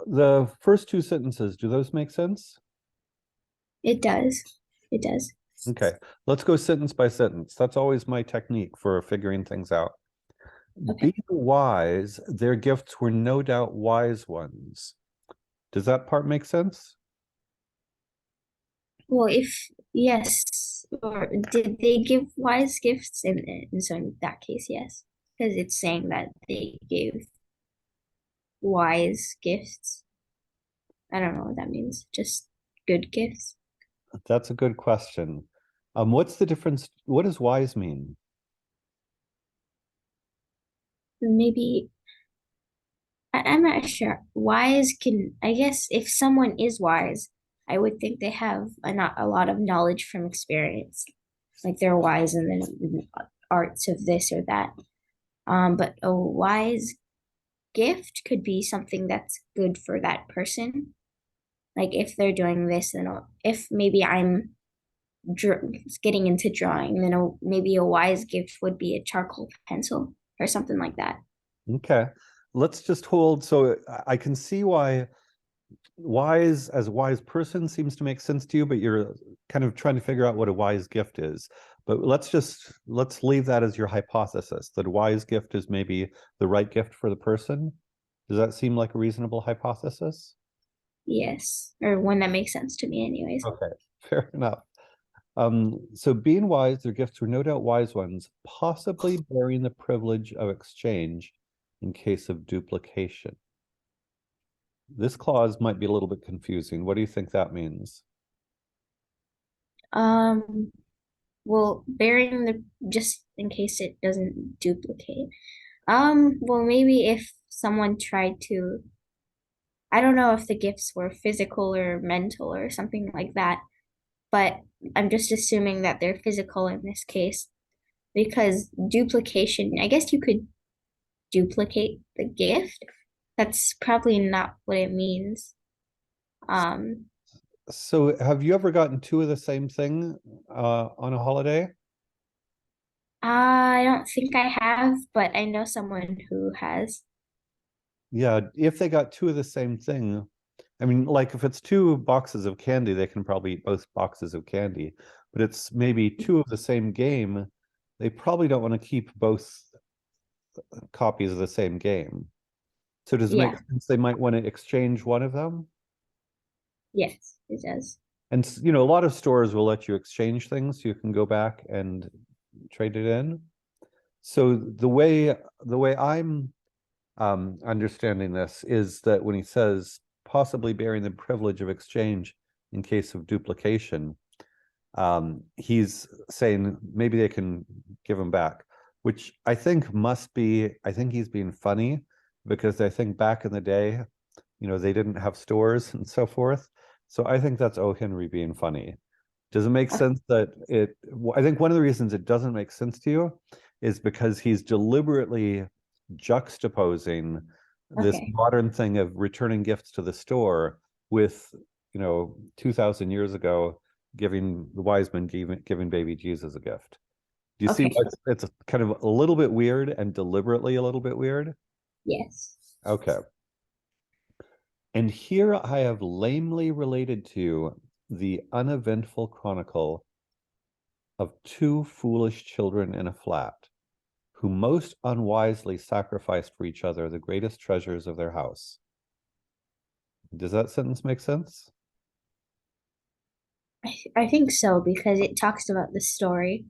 The first two sentences, do those make sense? It does. It does. Okay, let's go sentence by sentence. That's always my technique for figuring things out. Okay. Being wise, their gifts were no doubt wise ones. Does that part make sense? Well, if yes, or did they give wise gifts? So in that case, yes, because it's saying that they gave wise gifts. I don't know what that means. Just good gifts. That's a good question. What's the difference? What does wise mean? Maybe I'm not sure. Wise can, I guess, if someone is wise, I would think they have not a lot of knowledge from experience. Like they're wise in the arts of this or that. But a wise gift could be something that's good for that person. Like if they're doing this, then if maybe I'm getting into drawing, then maybe a wise gift would be a charcoal pencil or something like that. Okay, let's just hold. So I can see why wise as a wise person seems to make sense to you, but you're kind of trying to figure out what a wise gift is. But let's leave that as your hypothesis, that a wise gift is maybe the right gift for the person. Does that seem like a reasonable hypothesis? Yes, or one that makes sense to me, anyways. Okay, fair enough. So being wise, their gifts were no doubt wise ones, possibly bearing the privilege of exchange in case of duplication. This clause might be a little bit confusing. What do you think that means? Um, well, bearing the just in case it doesn't duplicate. Well, maybe if someone tried to, I don't know if the gifts were physical or mental or something like that, but I'm just assuming that they're physical in this case because duplication, I guess you could duplicate the gift. That's probably not what it means. Um, So have you ever gotten two of the same thing on a holiday? I don't think I have, but I know someone who has. Yeah, if they got two of the same thing, I mean, like if it's two boxes of candy, they can probably eat both boxes of candy. But it's maybe two of the same game, they probably don't want to keep both copies of the same game. So does it make Yeah, sense they might want to exchange one of them? yes, it does. And you know, a lot of stores will let you exchange things so you can go back and trade it in. So the way I'm understanding this is that when he says possibly bearing the privilege of exchange in case of duplication, he's saying maybe they can give him back, which I think must be, I think he's being funny because I think back in the day, you know, they didn't have stores and so forth. So I think that's O. Henry being funny. Does it make sense that I think one of the reasons it doesn't make sense to you is because he's deliberately juxtaposing this Okay. modern thing of returning gifts to the store with, you know, 2000 years ago, giving the wise men giving baby Jesus a gift. Do you see Okay. why it's kind of a little bit weird and deliberately a little bit weird? Yes. Okay. And here I have lamely related to the uneventful chronicle of two foolish children in a flat, who most unwisely sacrificed for each other the greatest treasures of their house. Does that sentence make sense? I think so because it talks about the story.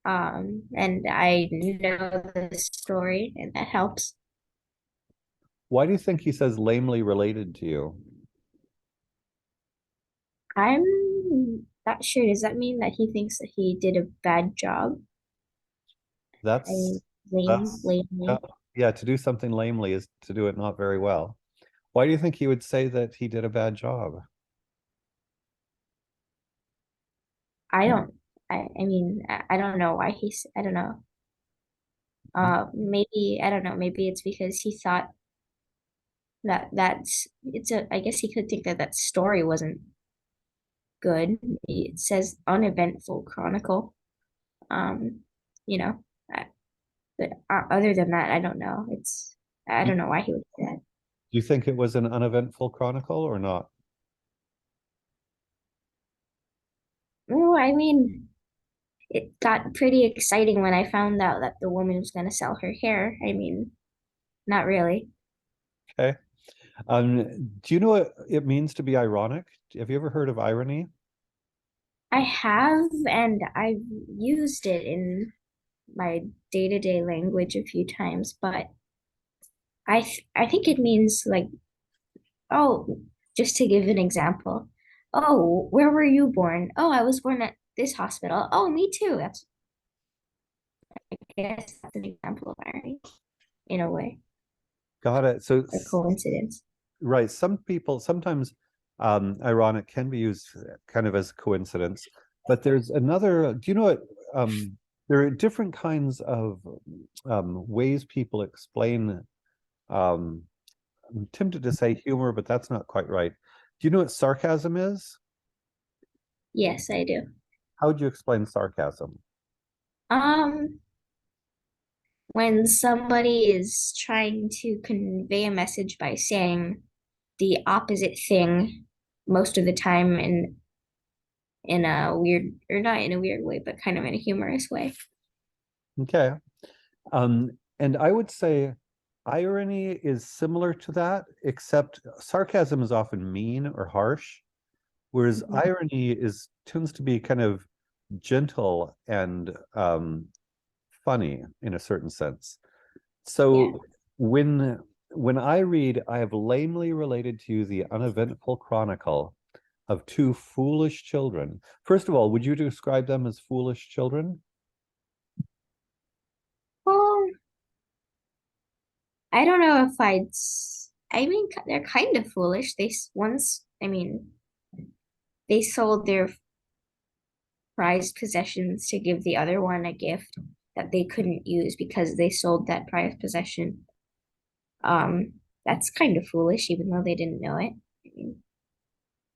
And I know the story, and that helps. Why do you think he says lamely related to you? I'm not sure. Does that mean that he thinks that he did a bad job? I That's mean, lame, that's yeah, lamely. yeah, to do something lamely is to do it not very well. Why do you think he would say that he did a bad job? I don't. I mean, I don't know why he's. I don't know. Maybe I don't know. Maybe it's because he thought that that's. It's a. I guess he could think that that story wasn't good. It says uneventful chronicle. Um, you know. But other than that, I don't know. I don't know why he would do that. Do you think it was an uneventful chronicle or not? Oh, I mean, it got pretty exciting when I found out that the woman was going to sell her hair. I mean, not really. Okay. Do you know what it means to be ironic? Have you ever heard of irony? I have, and I've used it in my day-to-day language a few times, but I think it means like, oh, just to give an example. Oh, where were you born? Oh, I was born at this hospital. Oh, me too. That's I guess that's an example of irony in a way, Got it. So, or coincidence. right, some people sometimes ironic can be used kind of as coincidence, but there's another. Do you know what? There are different kinds of ways people explain. Um, I'm tempted to say humor, but that's not quite right. Do you know what sarcasm is? Yes, I do. How would you explain sarcasm? Um, when somebody is trying to convey a message by saying the opposite thing most of the time in a weird or not in a weird way, but kind of in a humorous way. Okay. And I would say irony is similar to that, except sarcasm is often mean or harsh, whereas Mhm. irony is tends to be kind of gentle and funny in a certain sense. Yeah. So when I read, I have lamely related to you the uneventful chronicle of two foolish children. First of all, would you describe them as foolish children? Well, I don't know if I mean, they're kind of foolish. Once, I mean, they sold their prized possessions to give the other one a gift that they couldn't use because they sold that prized possession. That's kind of foolish, even though they didn't know it. I mean,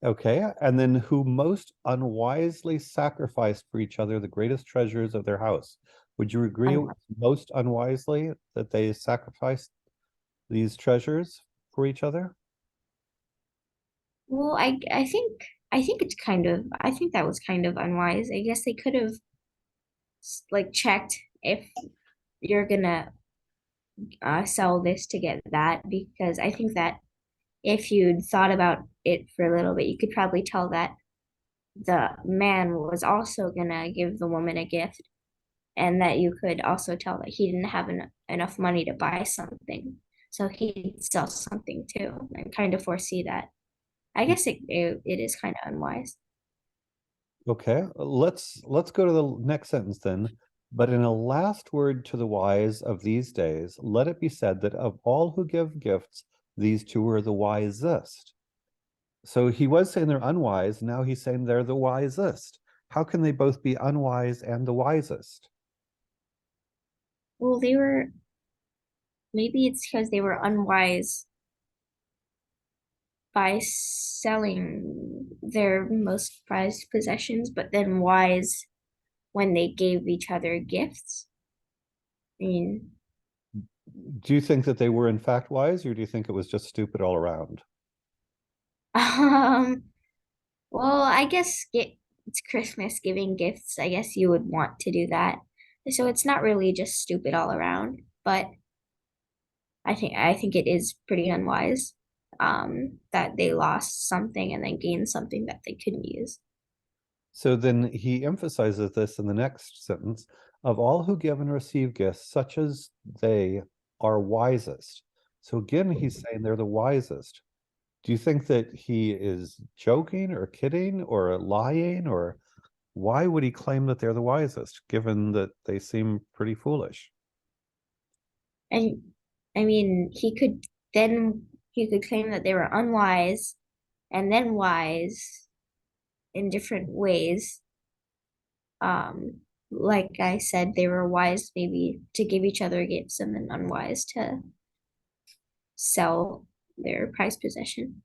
Okay, and then who most unwisely sacrificed for each other the greatest treasures of their house. Would you agree it was unlike. most unwisely that they sacrificed these treasures for each other? Well, I think it's kind of I think that was kind of unwise. I guess they could have like checked if you're gonna sell this to get that because I think that if you'd thought about it for a little bit, you could probably tell that the man was also gonna give the woman a gift, and that you could also tell that he didn't have enough money to buy something, so he'd sell something too, and kind of foresee that. I guess it is kind of unwise. Okay, let's go to the next sentence then. But in a last word to the wise of these days, let it be said that of all who give gifts, these two are the wisest. So he was saying they're unwise, now he's saying they're the wisest. How can they both be unwise and the wisest? Well, they were maybe it's because they were unwise by selling their most prized possessions, but then wise when they gave each other gifts. I mean, Do you think that they were in fact wise, or do you think it was just stupid all around? um, well, I guess it's Christmas giving gifts. I guess you would want to do that. So it's not really just stupid all around, but I think it is pretty unwise that they lost something and then gained something that they couldn't use. So then he emphasizes this in the next sentence of all who give and receive gifts, such as they are wisest. So again, he's saying they're the wisest. Do you think that he is joking or kidding or lying, or why would he claim that they're the wisest, given that they seem pretty foolish? And I mean, he could claim that they were unwise and then wise in different ways. Like I said, they were wise maybe to give each other gifts and then unwise to sell their prized possession.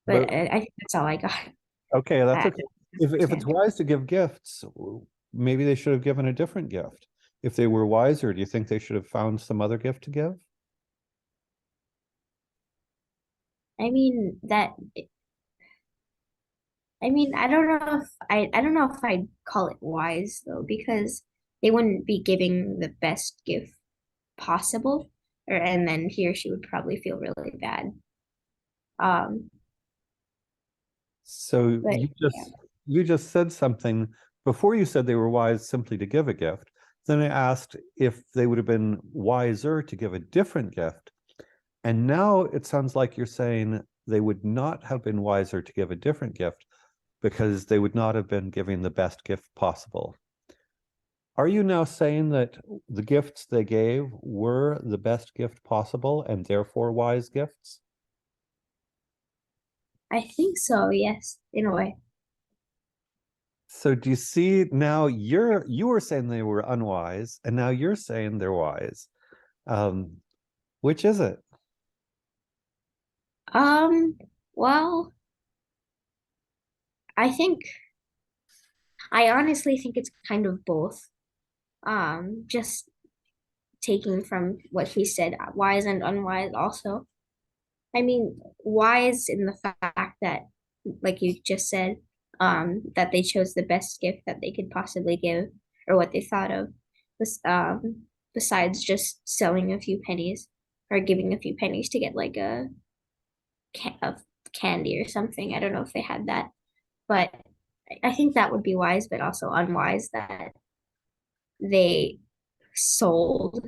But But I think that's all I got. okay, that's I okay. If it's understand. wise to give gifts, maybe they should have given a different gift. If they were wiser, do you think they should have found some other gift to give? I mean that I mean, I don't know if I'd call it wise though, because they wouldn't be giving the best gift possible, or and then he or she would probably feel really bad. Um, So but yeah, you just said something before. You said they were wise simply to give a gift. Then I asked if they would have been wiser to give a different gift. And now it sounds like you're saying they would not have been wiser to give a different gift because they would not have been giving the best gift possible. Are you now saying that the gifts they gave were the best gift possible and therefore wise gifts? I think so. Yes, in a way. So do you see now you were saying they were unwise and now you're saying they're wise. Um, which is it? Um, well, I think I honestly think it's kind of both. Just taking from what he said, wise and unwise also. I mean, wise in the fact that, like you just said, that they chose the best gift that they could possibly give, or what they thought of, besides just selling a few pennies or giving a few pennies to get like of candy or something. I don't know if they had that, but I think that would be wise, but also unwise that they sold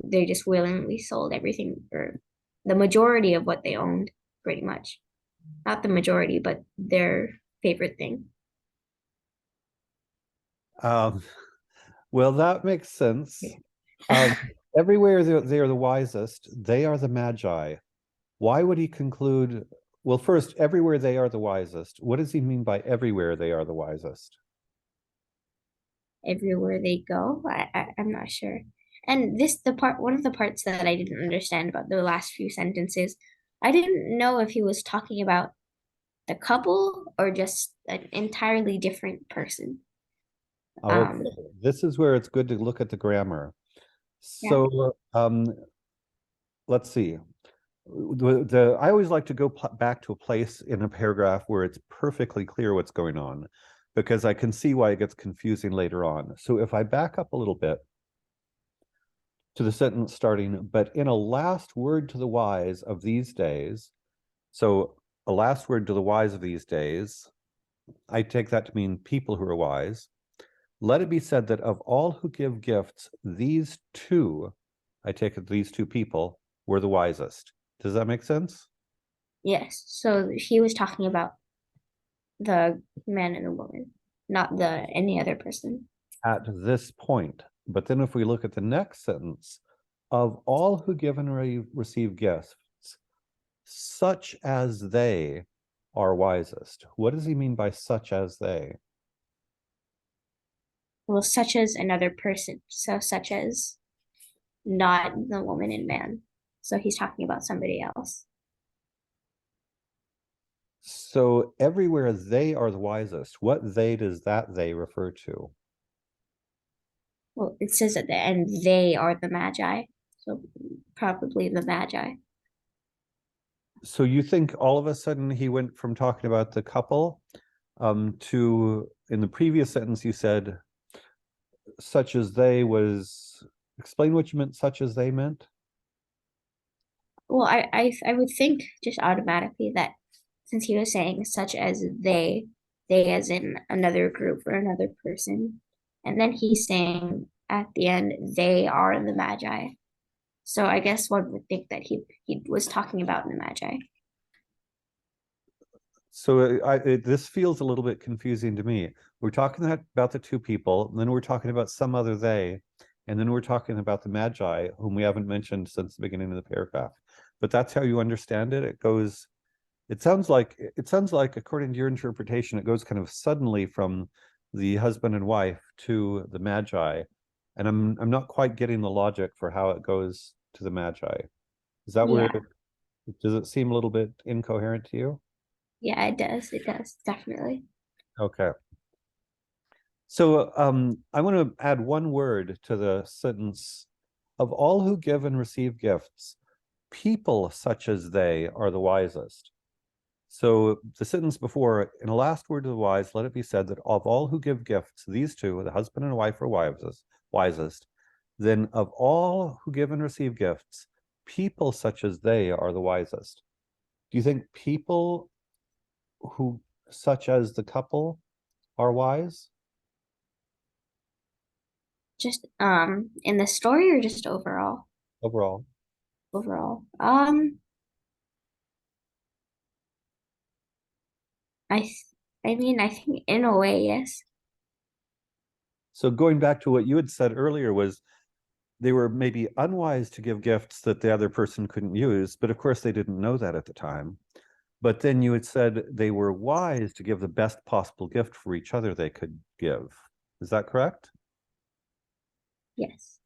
they just willingly sold everything or the majority of what they owned, pretty much. Not the majority, but their favorite thing. Um, well, that makes sense. Yeah. Um, everywhere they are the wisest, they are the Magi. Why would he conclude? Well, first, everywhere they are the wisest. What does he mean by everywhere they are the wisest? Everywhere they go, I'm not sure. And one of the parts that I didn't understand about the last few sentences, I didn't know if he was talking about the couple or just an entirely different person. Okay, Um, this is where it's good to look at the grammar. yeah. So, let's see. I always like to go back to a place in a paragraph where it's perfectly clear what's going on, because I can see why it gets confusing later on. So if I back up a little bit to the sentence starting, but in a last word to the wise of these days, so a last word to the wise of these days, I take that to mean people who are wise. Let it be said that of all who give gifts, these two, I take it these two people, were the wisest. Does that make sense? Yes. So he was talking about the man and the woman, not the any other person. At this point. But then if we look at the next sentence, of all who give and receive gifts, such as they are wisest. What does he mean by such as they? Well, such as another person. So such as not the woman and man. So he's talking about somebody else. So everywhere they are the wisest. What they does that they refer to? Well, it says at the end they are the magi. So probably the magi. So you think all of a sudden he went from talking about the couple to in the previous sentence you said such as they was explain what you meant such as they meant? Well, I would think just automatically that since he was saying such as they as in another group or another person, and then he's saying at the end they are the magi. So I guess one would think that he was talking about the magi. So this feels a little bit confusing to me. We're talking about the two people, and then we're talking about some other they, and then we're talking about the Magi, whom we haven't mentioned since the beginning of the paragraph. But that's how you understand it. It goes, it sounds like according to your interpretation, it goes kind of suddenly from the husband and wife to the Magi. And I'm not quite getting the logic for how it goes to the Magi. Is that where Yeah, does it seem a little bit incoherent to you? yeah, it does. It does, definitely. Okay. So I want to add one word to the sentence of all who give and receive gifts, people such as they are the wisest. So the sentence before, in a last word to the wise, let it be said that of all who give gifts, these two, the husband and wife, are wisest. Then of all who give and receive gifts, people such as they are the wisest. Do you think people who, such as the couple, are wise? Just in the story or just overall? Overall. Overall. I mean, I think in a way, yes. So going back to what you had said earlier was they were maybe unwise to give gifts that the other person couldn't use, but of course they didn't know that at the time. But then you had said they were wise to give the best possible gift for each other they could give. Is that correct? Yes.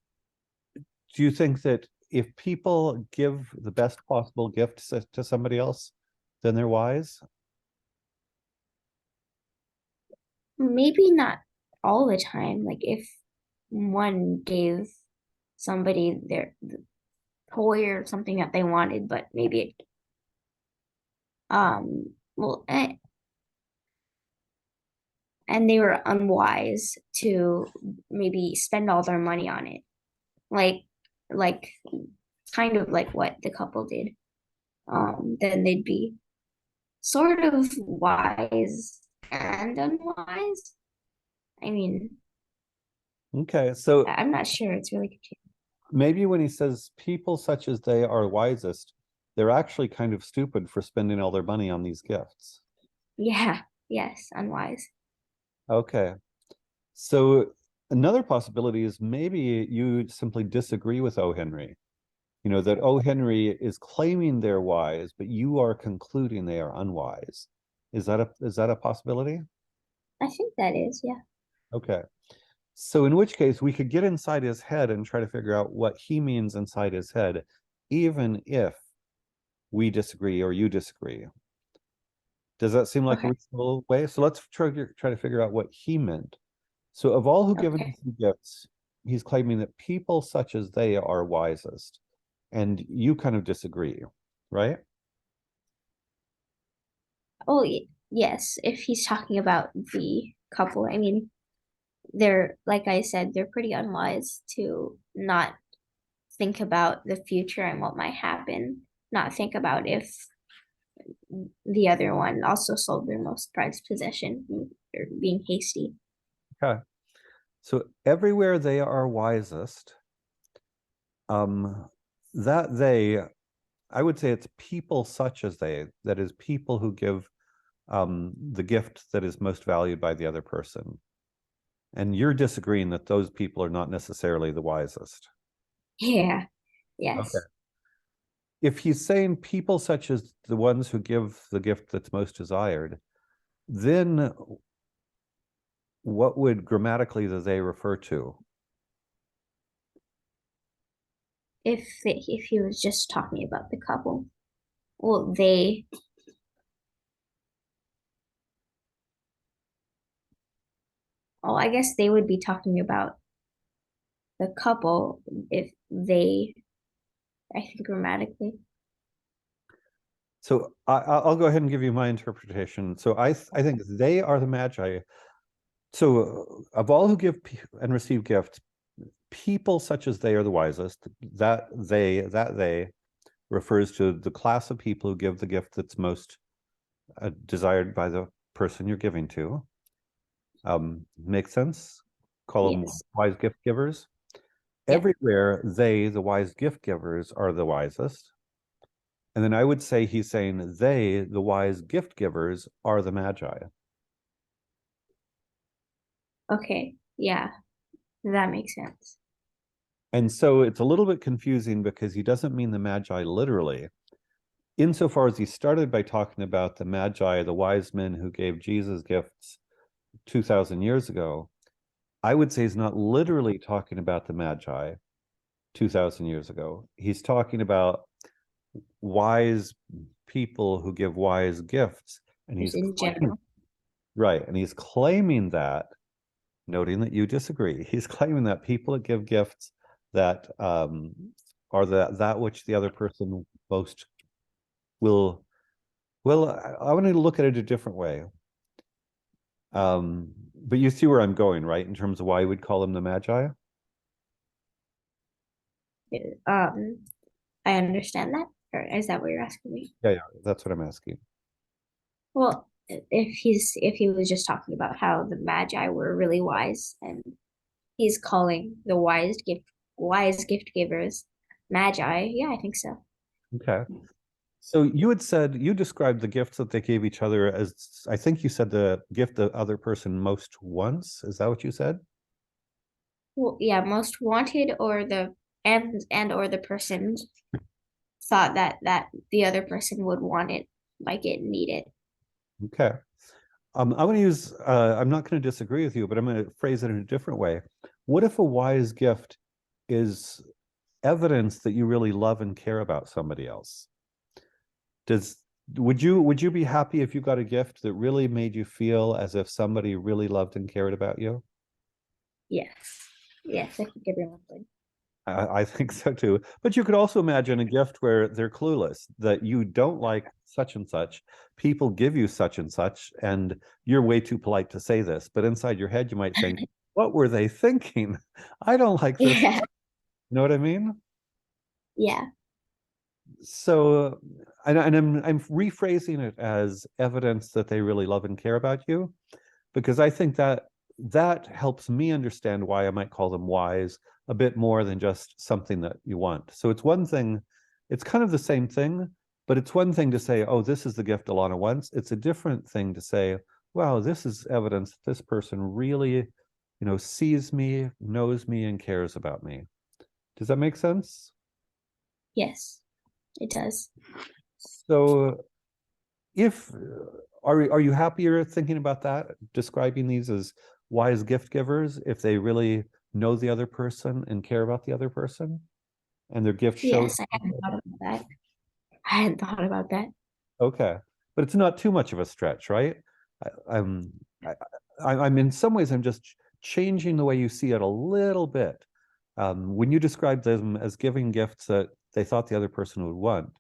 Do you think that if people give the best possible gift to somebody else, then they're wise? Maybe not all the time. Like if one gave somebody their toy or something that they wanted, but maybe it well and they were unwise to maybe spend all their money on it. Like like kind of like what the couple did. Then they'd be sort of wise and unwise. I mean, Okay, so I'm not sure. It's really confusing. maybe when he says people such as they are wisest, they're actually kind of stupid for spending all their money on these gifts. Yeah, yes, unwise. Okay. So another possibility is maybe you simply disagree with O. Henry. You know, that O. Henry is claiming they're wise, but you are concluding they are unwise. Is that a possibility? I think that is, yeah. Okay. So in which case we could get inside his head and try to figure out what he means inside his head, even if we disagree or you disagree. Does that seem like a Okay, reasonable way? So let's try to figure out what he meant. So of all who give and okay. receive gifts, he's claiming that people such as they are wisest. And you kind of disagree, right? Oh, yes, if he's talking about the couple, I mean, they're, like I said, they're pretty unwise to not think about the future and what might happen, not think about if the other one also sold their most prized possession or being hasty. Okay. So everywhere they are wisest, that they, I would say it's people such as they, that is people who give the gift that is most valued by the other person. And you're disagreeing that those people are not necessarily the wisest. Yeah, Okay. yes. If he's saying people such as the ones who give the gift that's most desired, then what would grammatically the they refer to? If he was just talking about the couple, well, they, oh, I guess they would be talking about the couple if they, I think grammatically. So I'll go ahead and give you my interpretation. So I think they are the Magi. So of all who give and receive gifts, people such as they are the wisest. That they refers to the class of people who give the gift that's most desired by the person you're giving to. Makes sense? Call them Yes. wise gift givers. Yeah. Everywhere they, the wise gift givers, are the wisest. And then I would say he's saying they, the wise gift givers, are the Magi. Okay. Yeah. That makes sense. And so it's a little bit confusing because he doesn't mean the Magi literally, insofar as he started by talking about the Magi, the wise men who gave Jesus gifts 2,000 years ago. I would say he's not literally talking about the Magi 2,000 years ago. He's talking about wise people who give wise gifts. And Just he's in claiming, general. right. And he's claiming that, noting that you disagree, he's claiming that people that give gifts that are that which the other person most will. Well, I want to look at it a different way. But you see where I'm going, right? In terms of why we'd call them the Magi. Um, I understand that. Or is that what you're asking me? Yeah, that's what I'm asking. Well, if he was just talking about how the Magi were really wise, and he's calling the wise gift givers Magi, yeah, I think so. Okay. So you had said you described the gifts that they gave each other as, I think you said the gift the other person most wants. Is that what you said? Well, yeah, most wanted, or the and or the person thought that the other person would want it, like it, need it. Okay. I want to use, I'm not going to disagree with you, but I'm going to phrase it in a different way. What if a wise gift is evidence that you really love and care about somebody else? Does would you be happy if you got a gift that really made you feel as if somebody really loved and cared about you? Yes. Yes, I think everyone would. I think so too. But you could also imagine a gift where they're clueless, that you don't like such and such. People give you such and such, and you're way too polite to say this. But inside your head, you might think, what were they thinking? I don't like this. Yeah. You know what I mean? Yeah. So, and I'm rephrasing it as evidence that they really love and care about you, because I think that that helps me understand why I might call them wise a bit more than just something that you want. So it's one thing, it's kind of the same thing, but it's one thing to say, oh, this is the gift Alana wants. It's a different thing to say, wow, this is evidence that this person really, sees me, knows me, and cares about me. Does that make sense? Yes, it does. So if are you happier thinking about that, describing these as wise gift givers if they really know the other person and care about the other person and their gift shows? Yes, I hadn't thought about that. I hadn't thought about that. Okay, but it's not too much of a stretch, right? I, I'm I, I'm in some ways I'm just changing the way you see it a little bit. When you describe them as giving gifts that they thought the other person would want,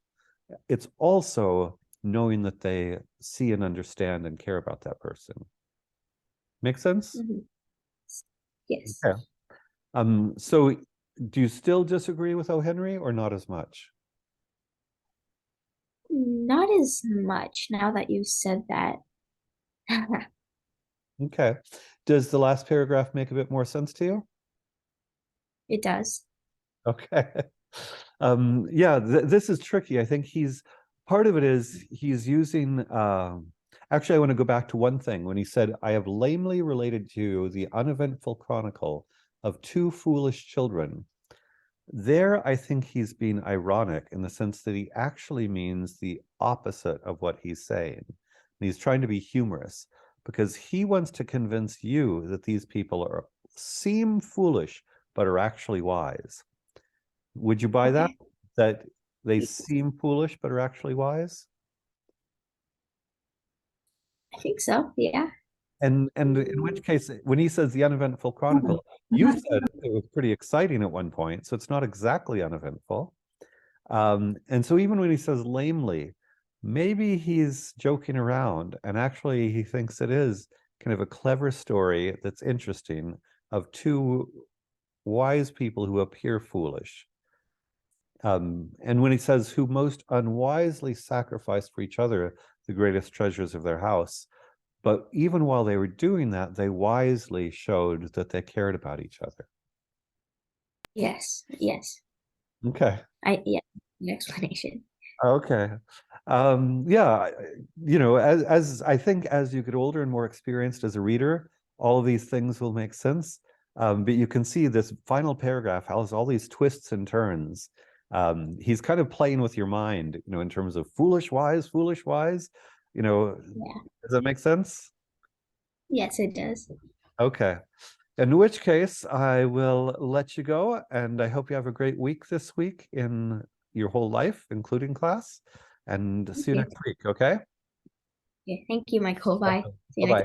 it's also knowing that they see and understand and care about that person. Make sense? Mhm. Yes. Yeah. So do you still disagree with O. Henry or not as much? Not as much now that you said that. Okay. Does the last paragraph make a bit more sense to you? It does. Okay. Yeah, this is tricky. I think part of it is he's using, actually, I want to go back to one thing when he said, I have lamely related to you the uneventful chronicle of two foolish children. There, I think he's being ironic in the sense that he actually means the opposite of what he's saying. And he's trying to be humorous because he wants to convince you that these people seem foolish, but are actually wise. Would you buy that? Okay. That they seem foolish, but are actually wise? I think so. Yeah. And in which case, when he says the uneventful chronicle, you said it was pretty exciting at one point, so it's not exactly uneventful. And so even when he says lamely, maybe he's joking around, and actually he thinks it is kind of a clever story that's interesting of two wise people who appear foolish. And when he says, who most unwisely sacrificed for each other the greatest treasures of their house, but even while they were doing that, they wisely showed that they cared about each other. Yes. Yes. Okay. Yeah. Your explanation. Okay. Yeah, as I think as you get older and more experienced as a reader, all of these things will make sense. But you can see this final paragraph has all these twists and turns. He's kind of playing with your mind, in terms of foolish wise, foolish wise. Yeah. Does that make sense? Yes, it does. Okay. In which case, I will let you go, and I hope you have a great week this week in your whole life, including class, and see you Okay. next week, okay? Okay. Thank you, Michael. Bye. See you next. Bye-bye.